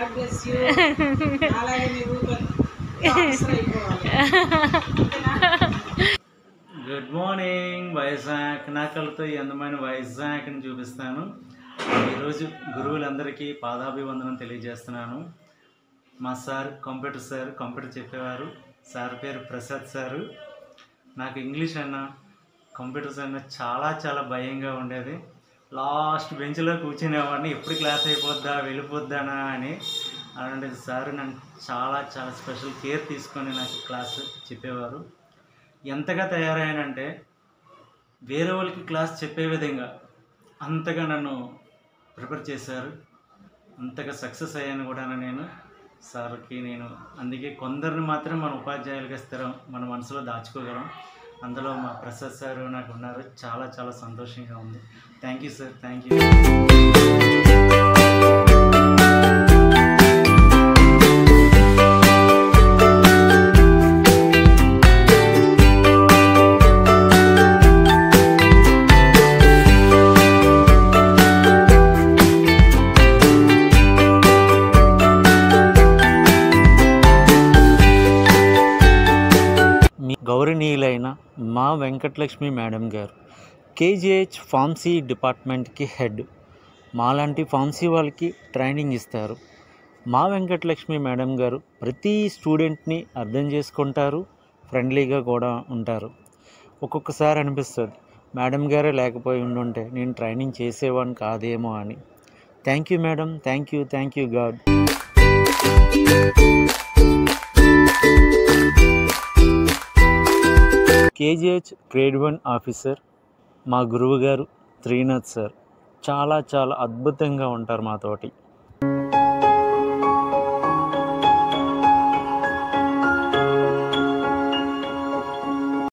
God bless you. అలాగే మీరు good morning Vizag. నా కళ్ళతో ఈ అందమైన వైజాగ్ని చూపిస్తాను. ఈరోజు గురువులందరికీ పాదాభివందనం తెలియజేస్తున్నాను. మా సార్ కంప్యూటర్ చెప్పేవారు. సార్ పేరు ప్రసాద్ సారు. నాకు ఇంగ్లీష్ అన్నా కంప్యూటర్స్ అన్నా చాలా భయంగా ఉండేది. లాస్ట్ బెంచ్లో కూర్చునేవాడిని, ఎప్పుడు క్లాస్ అయిపోద్దా వెళ్ళిపోద్దానా అని. అలాంటి సార్ నన్ను చాలా స్పెషల్ కేర్ తీసుకొని నాకు క్లాస్ చెప్పేవారు. ఎంతగా తయారయ్యానంటే వేరే వాళ్ళకి క్లాస్ చెప్పే విధంగా అంతగా నన్ను ప్రిపేర్ చేశారు. అంతగా సక్సెస్ అయ్యాను కూడా నేను సార్కి. అందుకే కొందరిని మాత్రం మన ఉపాధ్యాయులుగా స్థిరం మన మనసులో దాచుకోగలం. అందులో మా ప్రసాద్ సార్ నాకు ఉన్నారు. చాలా సంతోషంగా ఉంది. Thank you sir, thank you. గౌరవనీయులైన మా వెంకటలక్ష్మి మేడం గారు కేజీహెచ్ ఫార్మసీ డిపార్ట్మెంట్కి హెడ్. మాలాంటి ఫార్మసీ వాళ్ళకి ట్రైనింగ్ ఇస్తారు. మా వెంకటలక్ష్మి మేడం గారు ప్రతి స్టూడెంట్ని అర్థం చేసుకుంటారు, ఫ్రెండ్లీగా కూడా ఉంటారు. ఒక్కొక్కసారి అనిపిస్తుంది మేడం గారే లేకపోయి ఉండుంటే నేను ట్రైనింగ్ చేసేవాడిని కాదేమో అని. Thank you madam, thank you God. KGH grade 1 officer మా గురువు గారు త్రీనాథ్ సార్ చాలా అద్భుతంగా ఉంటారు మాతోటి.